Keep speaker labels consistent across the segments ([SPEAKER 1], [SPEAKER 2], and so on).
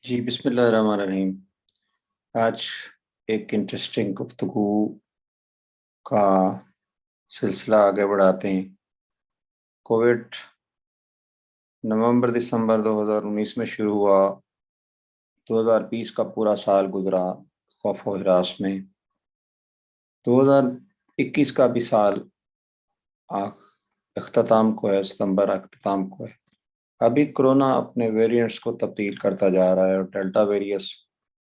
[SPEAKER 1] جی بسم اللہ الرحمن الرحیم۔ آج ایک انٹرسٹنگ گفتگو کا سلسلہ آگے بڑھاتے ہیں۔ کووڈ نومبر دسمبر 2019 میں شروع ہوا، 2020 کا پورا سال گزرا خوف و ہراس میں، 2021 کا بھی سال اختتام کو ہے، ستمبر اختتام کو ہے۔ ابھی کرونا اپنے ویریئنٹس کو تبدیل کرتا جا رہا ہے اور ڈیلٹا ویریئنس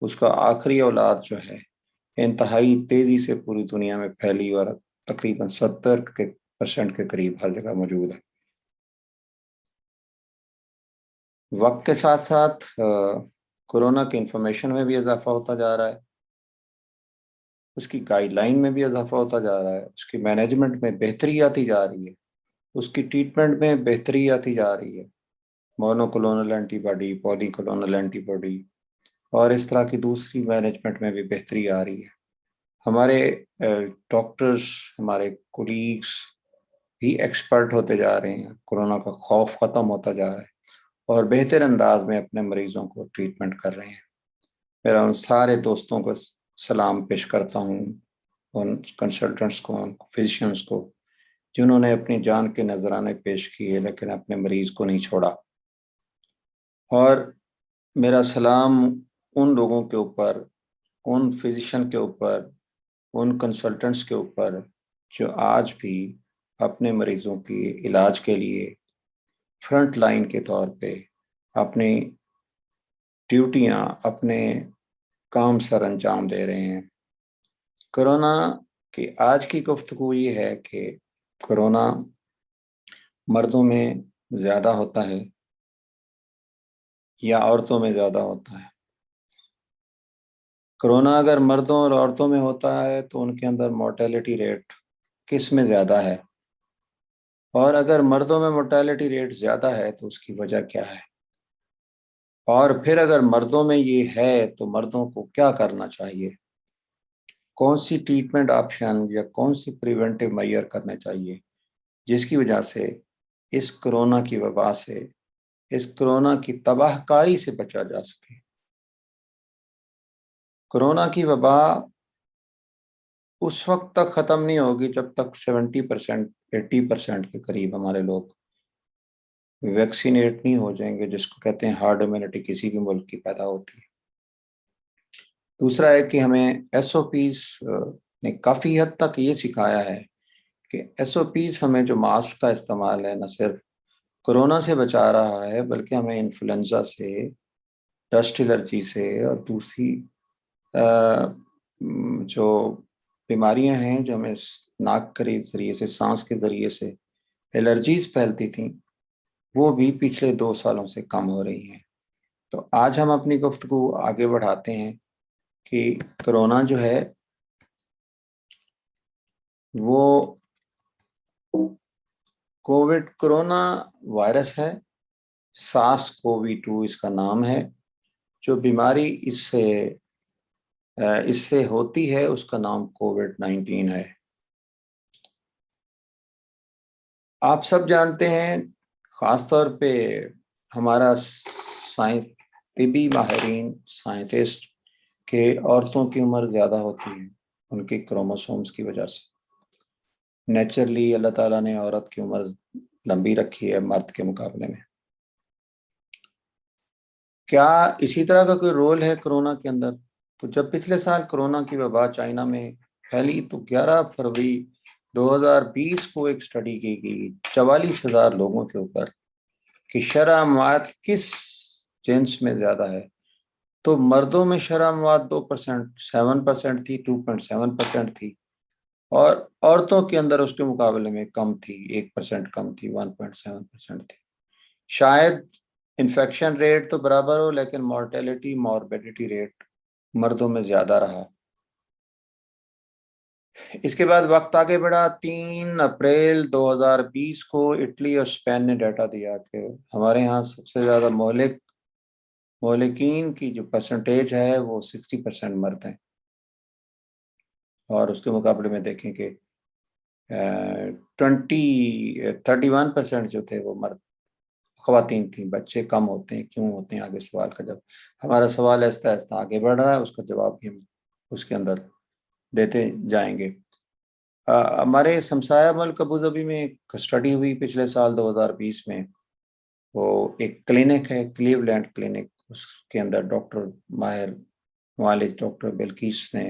[SPEAKER 1] اس کا آخری اولاد جو ہے انتہائی تیزی سے پوری دنیا میں پھیلی اور تقریباً 70% کے قریب ہر جگہ موجود ہے۔ وقت کے ساتھ ساتھ کرونا کی انفارمیشن میں بھی اضافہ ہوتا جا رہا ہے، اس کی گائیڈ لائن میں بھی اضافہ ہوتا جا رہا ہے، اس کی مینجمنٹ میں بہتری آتی جا رہی ہے، اس کی ٹریٹمنٹ میں بہتری آتی جا رہی ہے، مونو کلونل اینٹی باڈی، پولی کلونل اینٹی باڈی اور اس طرح کی دوسری مینجمنٹ میں بھی بہتری آ رہی ہے۔ ہمارے ڈاکٹرز، ہمارے کولیگس بھی ایکسپرٹ ہوتے جا رہے ہیں، کرونا کا خوف ختم ہوتا جا رہا ہے اور بہتر انداز میں اپنے مریضوں کو ٹریٹمنٹ کر رہے ہیں۔ میرا ان سارے دوستوں کو سلام پیش کرتا ہوں، ان کنسلٹنٹس کو، ان فزیشنس کو جنہوں نے اپنی جان کے نذرانے پیش کیے لیکن اپنے مریض کو نہیں چھوڑا، اور میرا سلام ان لوگوں کے اوپر، ان فزیشن کے اوپر، ان کنسلٹنٹس کے اوپر جو آج بھی اپنے مریضوں کی علاج کے لیے فرنٹ لائن کے طور پہ اپنی ڈیوٹیاں، اپنے کام سر انجام دے رہے ہیں۔ کرونا کی آج کی گفتگو یہ ہے کہ کرونا مردوں میں زیادہ ہوتا ہے یا عورتوں میں زیادہ ہوتا ہے۔ کرونا اگر مردوں اور عورتوں میں ہوتا ہے تو ان کے اندر مورٹیلٹی ریٹ کس میں زیادہ ہے، اور اگر مردوں میں مورٹیلٹی ریٹ زیادہ ہے تو اس کی وجہ کیا ہے، اور پھر اگر مردوں میں یہ ہے تو مردوں کو کیا کرنا چاہیے، کون سی ٹریٹمنٹ آپشن یا کون سی پریونٹیو میئر کرنے چاہیے جس کی وجہ سے اس کرونا کی وبا سے، اس کرونا کی تباہ کاری سے بچا جا سکے۔ کرونا کی وبا اس وقت تک ختم نہیں ہوگی جب تک 70%، 80% کے قریب ہمارے لوگ ویکسینیٹ نہیں ہو جائیں گے، جس کو کہتے ہیں ہارڈ امیونٹی کسی بھی ملک کی پیدا ہوتی ہے۔ دوسرا ہے کہ ہمیں ایس او پیز نے کافی حد تک یہ سکھایا ہے کہ ایس او پیز ہمیں جو ماسک کا استعمال ہے نہ صرف کرونا سے بچا رہا ہے بلکہ ہمیں انفلوئنزا سے، ڈسٹ الرجی سے اور دوسری جو بیماریاں ہیں جو ہمیں ناک کے ذریعے سے، سانس کے ذریعے سے الرجیز پھیلتی تھیں، وہ بھی پچھلے 2 سالوں سے کم ہو رہی ہیں۔ تو آج ہم اپنی گفتگو آگے بڑھاتے ہیں کہ کرونا جو ہے وہ کرونا وائرس ہے، ساس کووی 2 اس کا نام ہے۔ جو بیماری اس سے ہوتی ہے اس کا نام کووڈ-19 ہے۔ آپ سب جانتے ہیں، خاص طور پہ ہمارا طبی ماہرین، سائنٹسٹ، کہ عورتوں کی عمر زیادہ ہوتی ہے ان کے کروموسومز کی وجہ سے۔ نیچرلی اللہ تعالیٰ نے عورت کی عمر لمبی رکھی ہے مرد کے مقابلے میں۔ کیا اسی طرح کا کوئی رول ہے کرونا کے اندر؟ تو جب پچھلے سال کرونا کی وبا چائنا میں پھیلی تو 11 فروری 2020 کو ایک اسٹڈی کی گئی 44,000 لوگوں کے اوپر کہ شرح اموات کس جنس میں زیادہ ہے، تو مردوں میں شرح اموات 2%، 7% تھی، 2.7% تھی، اور عورتوں کے اندر اس کے مقابلے میں کم تھی، 1% کم تھی، 1.7% تھی۔ شاید انفیکشن ریٹ تو برابر ہو لیکن موربیڈیٹی ریٹ مردوں میں زیادہ رہا۔ اس کے بعد وقت آگے بڑھا، 3 اپریل 2020 کو اٹلی اور اسپین نے ڈیٹا دیا کہ ہمارے ہاں سب سے زیادہ مہلکین کی جو پرسنٹیج ہے وہ 60% مرد ہیں، اور اس کے مقابلے میں دیکھیں کہ 31% جو تھے وہ مرد خواتین تھیں. بچے کم ہوتے ہیں، کیوں ہوتے ہیں؟ آگے سوال کا جب ہمارا سوال آہستہ آہستہ آگے بڑھ رہا ہے، اس کا جواب بھی ہم اس کے اندر دیتے جائیں گے. ہمارے ہمسایہ ملک ابوظہبی میں ایک اسٹڈی ہوئی پچھلے سال 2020 میں. وہ ایک کلینک ہے، کلیو لینڈ کلینک. اس کے اندر ڈاکٹر ماہر معالج ڈاکٹر بلقیس نے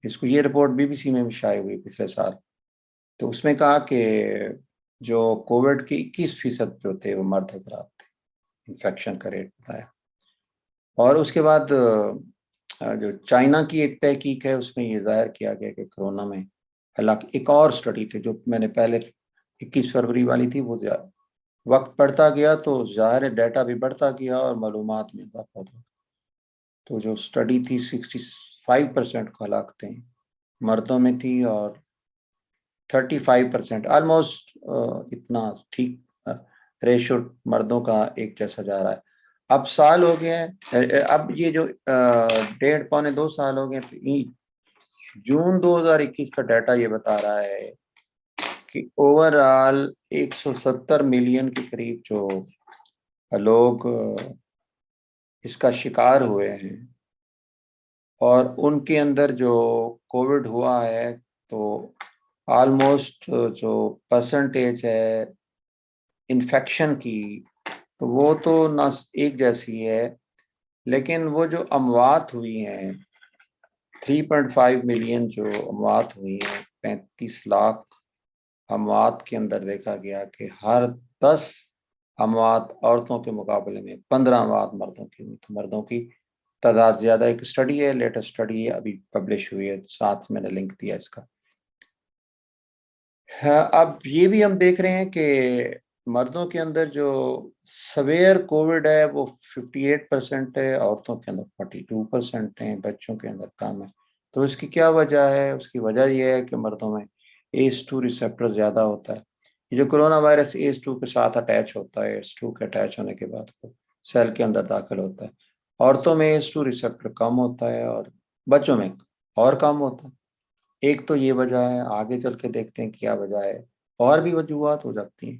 [SPEAKER 1] اس کو، یہ رپورٹ BBC میں بھی شائع ہوئی پچھلے سال. تو اس میں کہا کہ جو کووڈ کے 21% جو تھے وہ مرد حضرات تھے، انفیکشن کا ریٹ بتایا. اور اس کے بعد جو چائنا کی ایک تحقیق ہے اس میں یہ ظاہر کیا گیا کہ کرونا میں، حالانکہ ایک اور سٹڈی تھی جو میں نے پہلے 21 فروری والی تھی، وہ وقت بڑھتا گیا تو ظاہر ڈیٹا بھی بڑھتا گیا اور معلومات میں اضافہ ہوتا. تو جو سٹڈی تھی 65% کو ہلاکتیں مردوں میں تھی اور 35% آلموسٹ اتنا ٹھیک ریشو مردوں کا ایک جیسا جا رہا ہے. اب سال ہو گئے ہیں، اب یہ جو 1.5 پونے 2 سال ہو گئے ہیں. جون 2021 کا ڈیٹا یہ بتا رہا ہے کہ اوور آل 170 ملین کے قریب جو لوگ اس کا شکار ہوئے ہیں، اور ان کے اندر جو کووڈ ہوا ہے تو آلموسٹ جو پرسنٹیج ہے انفیکشن کی تو وہ تو نہ ایک جیسی ہے، لیکن وہ جو اموات ہوئی ہیں 3.5 ملین جو اموات ہوئی ہیں، 35 لاکھ اموات کے اندر دیکھا گیا کہ ہر 10 اموات عورتوں کے مقابلے میں 15 اموات مردوں کی ہوئی. تو مردوں کی تعداد زیادہ. ایک اسٹڈی ہے، لیٹسٹ اسٹڈی ہے، ابھی پبلش ہوئی ہے، ساتھ میں نے لنک دیا اس کا. اب یہ بھی ہم دیکھ رہے ہیں کہ مردوں کے اندر جو سویئر کووڈ ہے وہ 58% ہے، عورتوں کے اندر 42% ہیں، بچوں کے اندر کم ہے. تو اس کی کیا وجہ ہے؟ اس کی وجہ یہ ہے کہ مردوں میں ACE2 ریسیپٹر زیادہ ہوتا ہے. یہ جو کرونا وائرس ACE2 کے ساتھ اٹیچ ہوتا ہے، ACE2 کے اٹیچ ہونے کے بعد وہ سیل کے اندر داخل ہوتا ہے. عورتوں میں ACE2 ریسیپٹر کم ہوتا ہے اور بچوں میں اور کم ہوتا ہے. ایک تو یہ وجہ ہے، آگے چل کے دیکھتے ہیں کیا وجہ ہے، اور بھی وجوہات ہو جاتی ہیں.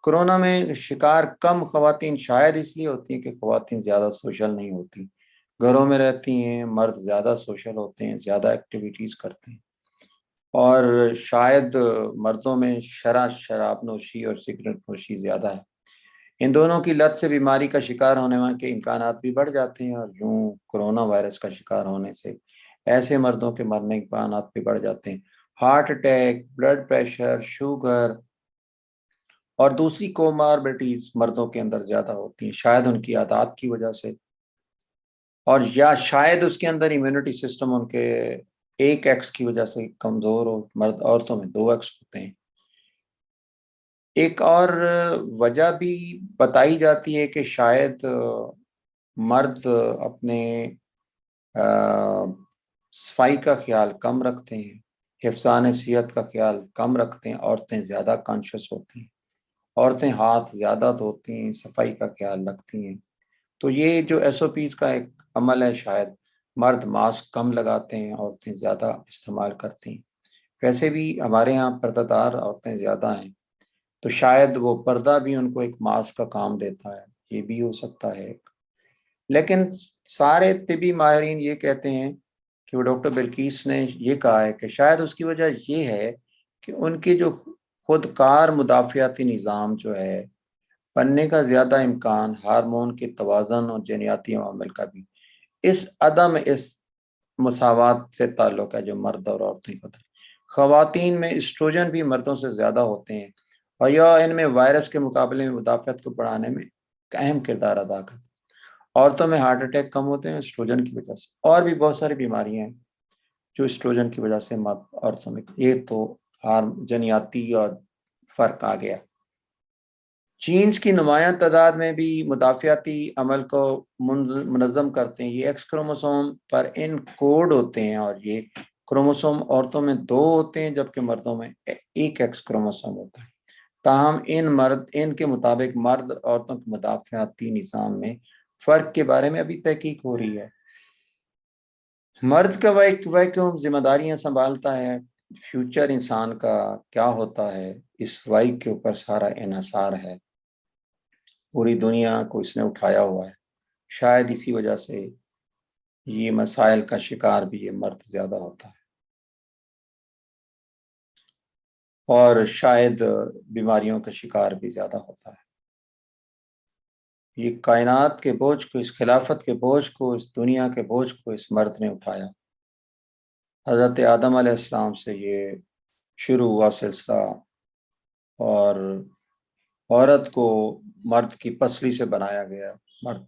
[SPEAKER 1] کرونا میں شکار کم خواتین شاید اس لیے ہوتی ہیں کہ خواتین زیادہ سوشل نہیں ہوتی، گھروں میں رہتی ہیں. مرد زیادہ سوشل ہوتے ہیں، زیادہ ایکٹیویٹیز کرتے ہیں، اور شاید مردوں میں شراب نوشی اور سگریٹ نوشی زیادہ ہے. ان دونوں کی لت سے بیماری کا شکار ہونے کے امکانات بھی بڑھ جاتے ہیں، اور یوں کرونا وائرس کا شکار ہونے سے ایسے مردوں کے مرنے کے امکانات بھی بڑھ جاتے ہیں. Heart attack, blood pressure, sugar اور دوسری کوماربڈیز مردوں کے اندر زیادہ ہوتی ہیں، شاید ان کی عادات کی وجہ سے، اور یا شاید اس کے اندر امیونٹی سسٹم ان کے 1X کی وجہ سے کمزور ہو. مرد عورتوں میں 2X ہوتے ہیں. ایک اور وجہ بھی بتائی جاتی ہے کہ شاید مرد اپنے صفائی کا خیال کم رکھتے ہیں، حفظان صحت کا خیال کم رکھتے ہیں. عورتیں زیادہ کانشیس ہوتی ہیں، عورتیں ہاتھ زیادہ دھوتی ہیں، صفائی کا خیال رکھتی ہیں. تو یہ جو SOPs کا ایک عمل ہے، شاید مرد ماسک کم لگاتے ہیں، عورتیں زیادہ استعمال کرتی ہیں. ویسے بھی ہمارے ہاں پردہ دار عورتیں زیادہ ہیں، تو شاید وہ پردہ بھی ان کو ایک ماسک کا کام دیتا ہے، یہ بھی ہو سکتا ہے. لیکن سارے طبی ماہرین یہ کہتے ہیں کہ وہ ڈاکٹر بلقیس نے یہ کہا ہے کہ شاید اس کی وجہ یہ ہے کہ ان کی جو خود کار مدافعتی نظام جو ہے بننے کا زیادہ امکان ہارمون کے توازن اور جینیاتی عوامل کا بھی اس مساوات سے تعلق ہے جو مرد اور عورتیں ہوتے ہیں. خواتین میں اسٹروجن بھی مردوں سے زیادہ ہوتے ہیں، اور یہ ان میں وائرس کے مقابلے میں مدافعت کو بڑھانے میں اہم کردار ادا کرتے ہیں. عورتوں میں ہارٹ اٹیک کم ہوتے ہیں اسٹروجن کی وجہ سے، اور بھی بہت ساری بیماریاں ہیں جو اسٹروجن کی وجہ سے عورتوں میں. یہ تو جنیاتی اور فرق آ گیا. جینز کی نمایاں تعداد میں بھی مدافعتی عمل کو منظم کرتے ہیں. یہ ایکس کروموسوم پر ان کوڈ ہوتے ہیں، اور یہ کروموسوم عورتوں میں 2 ہوتے ہیں جبکہ مردوں میں 1 ایکس کروموسوم ہوتا ہے. تاہم ان کے مطابق مرد عورتوں کے مدافعتی نظام میں فرق کے بارے میں ابھی تحقیق ہو رہی ہے. مرد کا ویکیوم ذمہ داریاں سنبھالتا ہے، فیوچر انسان کا کیا ہوتا ہے اس وائک کے اوپر سارا انحصار ہے. پوری دنیا کو اس نے اٹھایا ہوا ہے. شاید اسی وجہ سے یہ مسائل کا شکار بھی یہ مرد زیادہ ہوتا ہے، اور شاید بیماریوں کا شکار بھی زیادہ ہوتا ہے. یہ کائنات کے بوجھ کو، اس خلافت کے بوجھ کو، اس دنیا کے بوجھ کو اس مرد نے اٹھایا. حضرت آدم علیہ السلام سے یہ شروع ہوا سلسلہ، اور عورت کو مرد کی پسلی سے بنایا گیا مرد.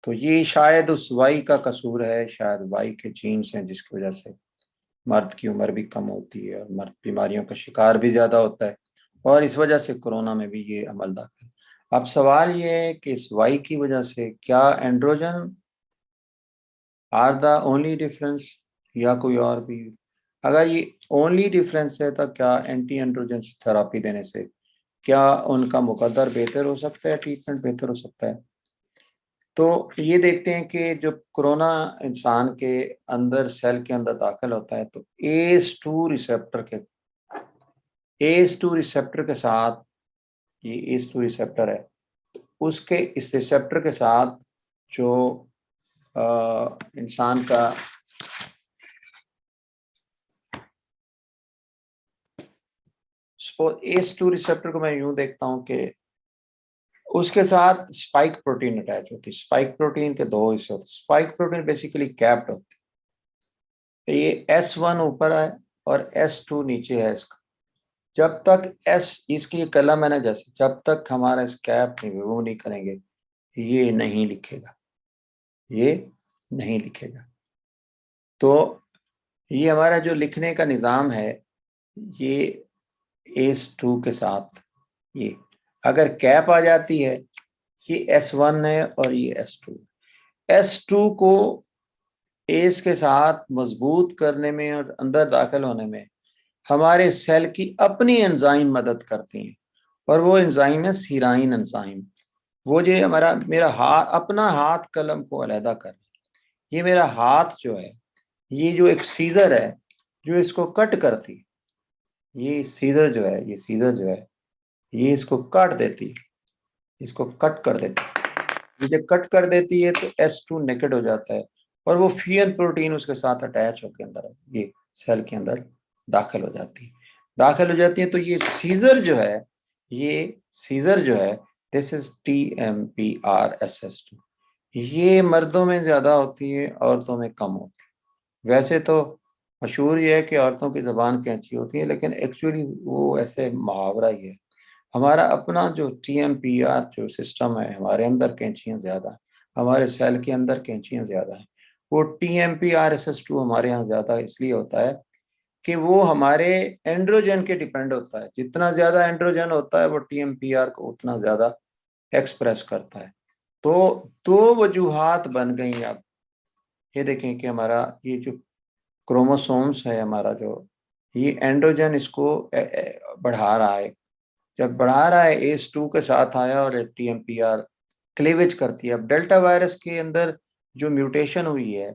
[SPEAKER 1] تو یہ شاید اس وائی کا قصور ہے، شاید وائی کے جینز ہیں جس کی وجہ سے مرد کی عمر بھی کم ہوتی ہے اور مرد بیماریوں کا شکار بھی زیادہ ہوتا ہے، اور اس وجہ سے کورونا میں بھی یہ عمل داخل. اب سوال یہ ہے کہ اس وائی کی وجہ سے کیا androgen are the only difference یا کوئی اور بھی؟ اگر یہ اونلی ڈفرینس ہے تو کیا اینٹی اینڈروجن تھراپی دینے سے کیا ان کا مقدر بہتر ہو سکتا ہے، ٹریٹمنٹ بہتر ہو سکتا ہے؟ تو یہ دیکھتے ہیں کہ جب کرونا انسان کے اندر سیل کے اندر داخل ہوتا ہے تو ACE2 ریسیپٹر کے ساتھ، یہ ACE2 ریسیپٹر ہے، اس کے اس ریسیپٹر کے ساتھ جو انسان کا ACE2 ریسیپٹر کو میں یوں دیکھتا ہوں کہ اس کے ساتھ اسپائک پروٹین اٹیچ ہوتی ہے. اسپائک پروٹین کے دو حصے ہوتے ہیں. اسپائک پروٹین بیسیکلی کیپڈ ہوتی ہے. یہ S1 اوپر ہے اور S2 نیچے ہے اس کا. جب تک اس کی قلم ہے نا، جیسے جب تک ہمارا اس کیپ نہیں ریموو نہیں کریں گے یہ نہیں لکھے گا، یہ نہیں لکھے گا. تو یہ ہمارا جو لکھنے کا نظام ہے یہ ACE2 کے ساتھ، یہ اگر کیپ آ جاتی ہے، یہ S1 ہے اور یہ S2 کو ایس کے ساتھ مضبوط کرنے میں اور اندر داخل ہونے میں ہمارے سیل کی اپنی انزائم مدد کرتی ہیں، اور وہ انزائم ہے سیرائن انزائم. وہ جو میرا ہاتھ، اپنا ہاتھ قلم کو علیحدہ کر، یہ میرا ہاتھ جو ہے، یہ جو ایک سیزر ہے جو اس کو کٹ کرتی، یہ سیزر جو ہے یہ اس کو کاٹ دیتی، اس کو کٹ کر دیتی. یہ جب کٹ کر دیتی ہے تو S2 نیکڈ ہو جاتا ہے، اور وہ فیئر پروٹین اس کے ساتھ اٹیچ ہو کے اندر یہ سیل کے اندر داخل ہو جاتی ہے. تو یہ سیزر جو ہے دس از TMPRSS2. یہ مردوں میں زیادہ ہوتی ہے، عورتوں میں کم ہوتی ہے. ویسے تو مشہور یہ ہے کہ عورتوں کی زبان کینچی ہوتی ہے، لیکن ایکچولی وہ ایسے محاورہ ہی ہے. ہمارا اپنا جو TMPR جو سسٹم ہے، ہمارے اندر کینچیاں زیادہ ہیں، ہمارے سیل کے اندر کینچیاں زیادہ ہیں. وہ TMPRSS2 ہمارے یہاں زیادہ اس لیے ہوتا ہے کہ وہ ہمارے اینڈروجن کے ڈیپینڈ ہوتا ہے. جتنا زیادہ اینڈروجن ہوتا ہے وہ TMPR کو اتنا زیادہ ایکسپریس کرتا ہے. تو دو وجوہات بن گئی. اب یہ دیکھیں کہ ہمارا یہ جو کروموسومس ہے، ہمارا جو یہ اینڈروجن اس کو بڑھا رہا ہے. جب بڑھا رہا ہے ACE2 کے ساتھ آیا اور TMPR کلیویج کرتی ہے. اب ڈیلٹا وائرس کے اندر جو میوٹیشن ہوئی ہے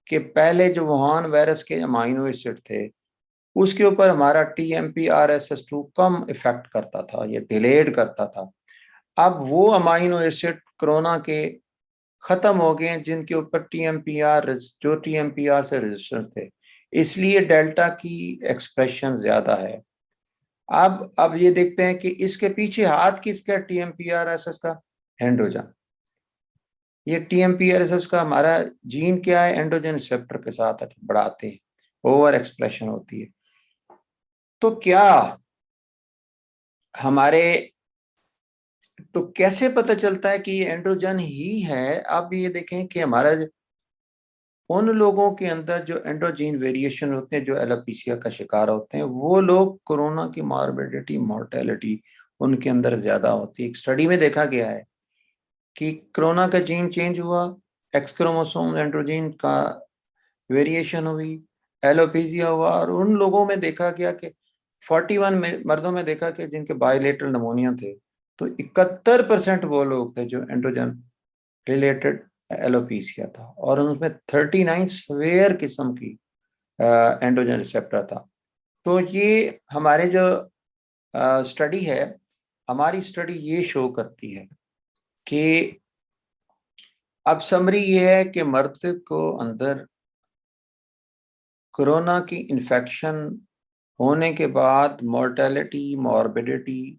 [SPEAKER 1] کہ پہلے جو ووہان وائرس کے امائنو ایسڈ تھے اس کے اوپر ہمارا TMPRSS2 کم افیکٹ کرتا تھا، یہ ڈیلیڈ کرتا تھا. اب وہ امائنو ایسڈ کرونا کے ختم ہو گئے جن کے اوپر TMPR سے ریزسٹنس تھے، اس لیے ڈیلٹا کی ایکسپریشن زیادہ ہے. اب یہ دیکھتے ہیں کہ اس کے پیچھے ہاتھ کس کا TMPRSS کا؟ اینڈروجن. یہ TMPRSS کا ہمارا جین کیا ہے؟ اینڈروجن ریسیپٹر کے ساتھ بڑھاتے ہیں، اوور ایکسپریشن ہوتی ہے. تو کیا تو کیسے پتہ چلتا ہے کہ یہ اینڈروجن ہی ہے؟ اب یہ دیکھیں کہ ہمارا ان لوگوں کے اندر جو اینڈروجین ویریشن ہوتے ہیں، جو ایلوپیسیا کا شکار ہوتے ہیں، وہ لوگ کورونا کی ماربیڈیٹی، مورٹیلٹی ان کے اندر زیادہ ہوتی ہے. ایک اسٹڈی میں دیکھا گیا ہے کہ کرونا کا جین چینج ہوا، ایکس کروموسوم اینڈروجین کا ویریشن ہوئی، ایلوپیزیا ہوا، اور ان لوگوں میں دیکھا گیا کہ 41 مردوں میں دیکھا کہ جن کے بائیلیٹرل نمونیا تھے تو 71% وہ لوگ تھے جو اینڈروجن ریلیٹڈ ایلوپیسیا تھا، اور ان میں 39 سویئر قسم کی اینڈروجن ریسیپٹر تھا. تو یہ ہمارے جو اسٹڈی ہے، ہماری اسٹڈی یہ شو کرتی ہے کہ اب سمری یہ ہے کہ مرد کو اندر کورونا کی انفیکشن ہونے کے بعد مورٹیلٹی موربیڈیٹی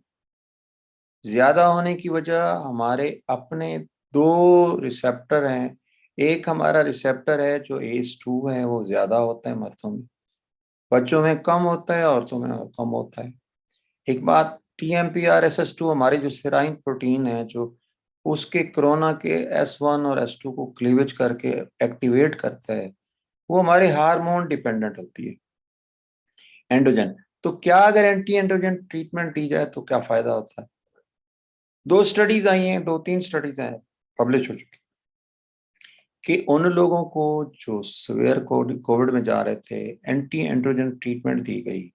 [SPEAKER 1] زیادہ ہونے کی وجہ ہمارے اپنے دو ریسیپٹر ہیں. ایک ہمارا ریسیپٹر ہے جو ACE2 ہے، وہ زیادہ ہوتا ہے مردوں میں، بچوں میں کم ہوتا ہے، عورتوں میں کم ہوتا ہے. ایک بات TMPRSS2 ہماری جو سیرائن پروٹین ہے، جو اس کے کرونا کے S1 اور S2 کو کلیویج کر کے ایکٹیویٹ کرتا ہے، وہ ہمارے ہارمون ڈیپینڈنٹ ہوتی ہے، اینڈروجن. تو کیا اگر اینٹی اینڈروجن ٹریٹمنٹ دی جائے تو کیا فائدہ ہوتا ہے؟ 2 اسٹڈیز آئی ہیں، 2-3 اسٹڈیز ہیں پبلش ہو چکی کہ ان لوگوں کو جو سویئر کووڈ میں جا رہے تھے، اینٹی اینڈروجن ٹریٹمنٹ دی گئی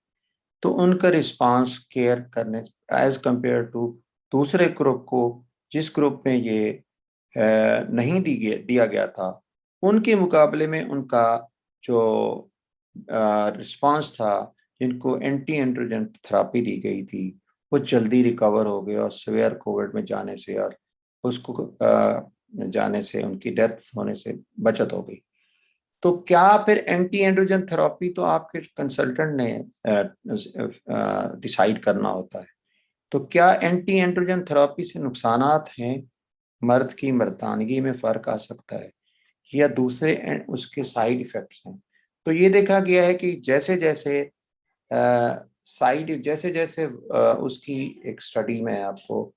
[SPEAKER 1] تو ان کا رسپانس کیئر کرنے ایز کمپیئر ٹو دوسرے گروپ کو، جس گروپ میں یہ نہیں دیا گیا تھا، ان کے مقابلے میں ان کا جو رسپانس تھا، جن کو اینٹی اینڈروجن تھراپی دی گئی تھی، وہ جلدی ریکور ہو گئے اور سویئر کووڈ میں جانے سے اور اس کو جانے سے ان کی ڈیتھ ہونے سے بچت ہو گئی. تو کیا پھر اینٹی اینڈروجن تھراپی تو آپ کے کنسلٹنٹ نے ڈیسائیڈ کرنا ہوتا ہے، تو کیا اینٹی اینڈروجن تھراپی سے نقصانات ہیں، مرد کی مردانگی میں فرق آ سکتا ہے، یا دوسرے اس کے سائیڈ ایفیکٹس ہیں؟ تو یہ دیکھا گیا ہے کہ جیسے جیسے اس کی ایک سٹڈی میں آپ کو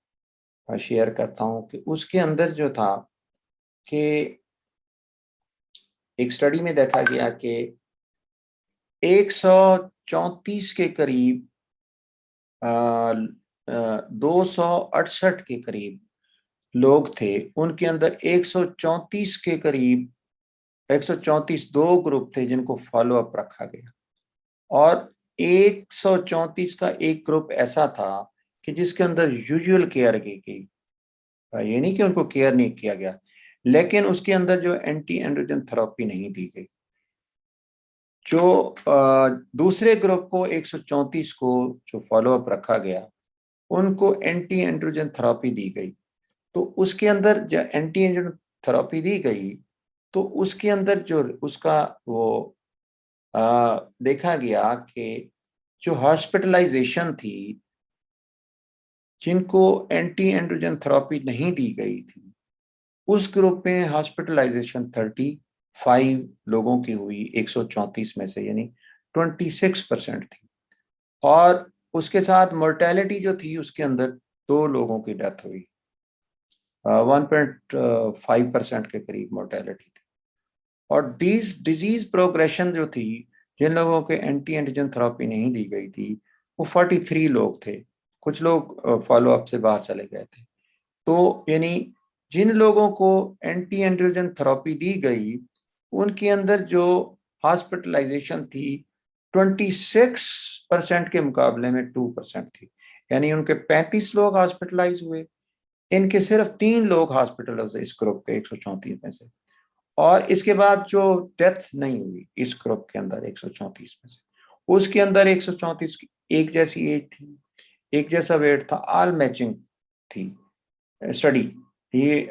[SPEAKER 1] شیئر کرتا ہوں کہ اس کے اندر جو تھا کہ ایک سٹڈی میں دیکھا گیا کہ 134 کے قریب 268 کے قریب لوگ تھے، ان کے اندر 134 کے قریب 134 دو گروپ تھے جن کو فالو اپ رکھا گیا، اور 134 کا ایک گروپ ایسا تھا کہ جس کے اندر یوزول کیئر کی گئی. یہ نہیں کہ ان کو کیئر نہیں کیا گیا، لیکن اس کے اندر جو اینٹی اینڈروجن تھراپی نہیں دی گئی. جو دوسرے گروپ کو 134 کو جو فالو اپ رکھا گیا، ان کو اینٹی اینڈروجن تھراپی دی گئی. تو اس کے اندر جو اینٹی اینڈروجن تھراپی دی گئی تو اس کے اندر جو اس کا وہ دیکھا گیا کہ جو ہاسپٹلائزیشن تھی، جن کو اینٹی اینڈروجن تھراپی نہیں دی گئی تھی، اس گروپ میں ہاسپٹلائزیشن 35 لوگوں کی ہوئی 134 میں سے، یعنی 26% تھی. اور اس کے ساتھ مورٹیلٹی جو تھی اس کے اندر 2 لوگوں کی ڈیتھ ہوئی، 1.5% کے قریب مورٹیلٹی تھی. اور ڈیزیز پروگریشن جو تھی، جن لوگوں کے اینٹی اینٹیجن تھراپی نہیں دی گئی تھی، وہ 43 لوگ تھے. کچھ لوگ فالو اپ سے باہر چلے گئے تھے. تو یعنی جن لوگوں کو اینٹی اینٹیجن تھراپی دی گئی، ان کے اندر جو ہاسپٹلائزیشن تھی 26% کے مقابلے میں 2% تھی. یعنی ان کے 35 لوگ ہاسپٹلائز ہوئے، ان کے صرف 3 لوگ ہاسپٹلائز اس گروپ کے 134 میں سے. اور اس کے بعد جو ڈیتھ نہیں ہوئی اس گروپ کے اندر 134 میں سے، اس کے اندر 134 کی ایک جیسی ایج تھی، ایک جیسا ویٹ تھا، آل میچنگ تھی اسٹڈی. یہ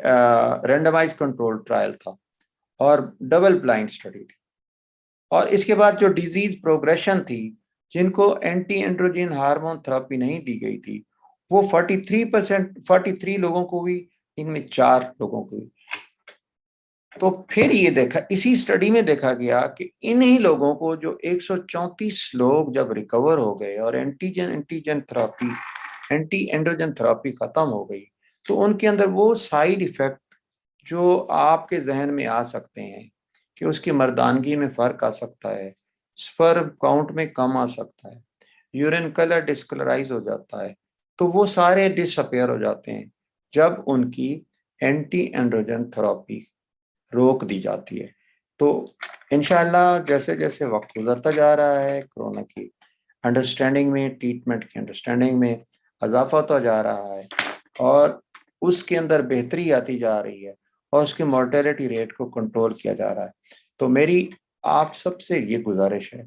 [SPEAKER 1] رینڈمائز کنٹرول ٹرائل تھا اور ڈبل بلائنڈ اسٹڈی تھی. اور اس کے بعد جو ڈیزیز پروگریشن تھی، جن کو اینٹی اینڈروجن ہارمون تھراپی نہیں دی گئی تھی، وہ 43 لوگوں کو ہوئی، ان میں 4 لوگوں کو ہوئی. تو پھر یہ دیکھا، اسی اسٹڈی میں دیکھا گیا کہ انہی لوگوں کو جو 134 لوگ جب ریکور ہو گئے اور اینٹی اینڈروجن تھراپی ختم ہو گئی، تو ان کے اندر وہ سائیڈ ایفیکٹ جو آپ کے ذہن میں آ سکتے ہیں کہ اس کی مردانگی میں فرق آ سکتا ہے، سپرم کاؤنٹ میں کم آ سکتا ہے، یورین کلر ڈسکلرائز ہو جاتا ہے، تو وہ سارے ڈس اپیئر ہو جاتے ہیں جب ان کی اینٹی اینڈروجن تھراپی روک دی جاتی ہے. تو انشاءاللہ جیسے جیسے وقت گزرتا جا رہا ہے، کرونا کی انڈرسٹینڈنگ میں، ٹریٹمنٹ کی انڈرسٹینڈنگ میں اضافہ ہوتا جا رہا ہے، اور اس کے اندر بہتری آتی جا رہی ہے، اور اس کے مورٹیلٹی ریٹ کو کنٹرول کیا جا رہا ہے. تو میری آپ سب سے یہ گزارش ہے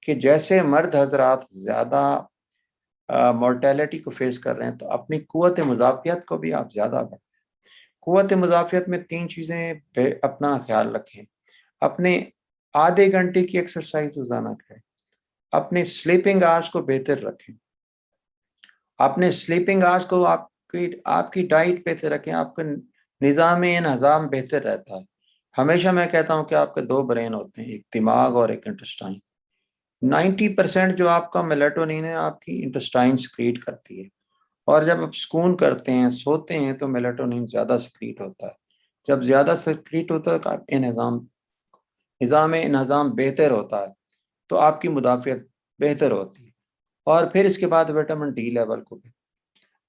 [SPEAKER 1] کہ جیسے مرد حضرات زیادہ مورٹیلٹی کو فیس کر رہے ہیں، تو اپنی قوت مدافعت کو بھی آپ زیادہ بڑھائیں. قوت مدافعت میں 3 چیزیں اپنا خیال رکھیں. اپنے آدھے گھنٹے کی ایکسرسائز روزانہ کریں. اپنے سلیپنگ آورس کو بہتر رکھیں. اپنے سلیپنگ آورس کو آپ کی ڈائٹ بہتر رکھیں. آپ کا نظام انہضام بہتر رہتا ہے. ہمیشہ میں کہتا ہوں کہ آپ کے 2 برین ہوتے ہیں, ایک دماغ اور ایک انٹسٹائن. 90% جو آپ کا میلیٹونین ہے آپ کی انٹسٹائن سکریٹ کرتی ہے, اور جب آپ سکون کرتے ہیں, سوتے ہیں, تو میلیٹونین زیادہ سکریٹ ہوتا ہے. جب زیادہ سکریٹ ہوتا ہے تو نظام انہضام بہتر ہوتا ہے, تو آپ کی مدافعت بہتر ہوتی ہے. اور پھر اس کے بعد وٹامن ڈی لیول کو بھی.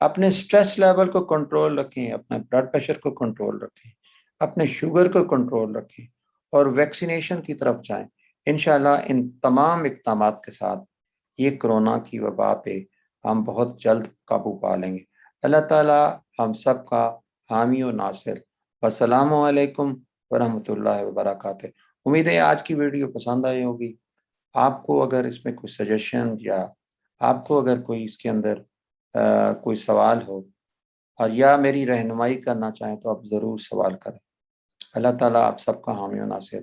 [SPEAKER 1] اپنے سٹریس لیول کو کنٹرول رکھیں, اپنے بلڈ پریشر کو کنٹرول رکھیں, اپنے شوگر کو کنٹرول رکھیں, اور ویکسینیشن کی طرف جائیں. انشاءاللہ ان تمام اقدامات کے ساتھ یہ کرونا کی وبا پہ ہم بہت جلد قابو پا لیں گے. اللہ تعالیٰ ہم سب کا حامی و ناصر. السلام علیکم ورحمۃ اللہ وبرکاتہ. امید ہے آج کی ویڈیو پسند آئی ہوگی. آپ کو اگر اس میں کوئی سجیشن یا آپ کو اگر کوئی اس کے اندر کوئی سوال ہو اور یا میری رہنمائی کرنا چاہیں تو آپ ضرور سوال کریں. اللہ تعالیٰ آپ سب کا حامی و ناصر.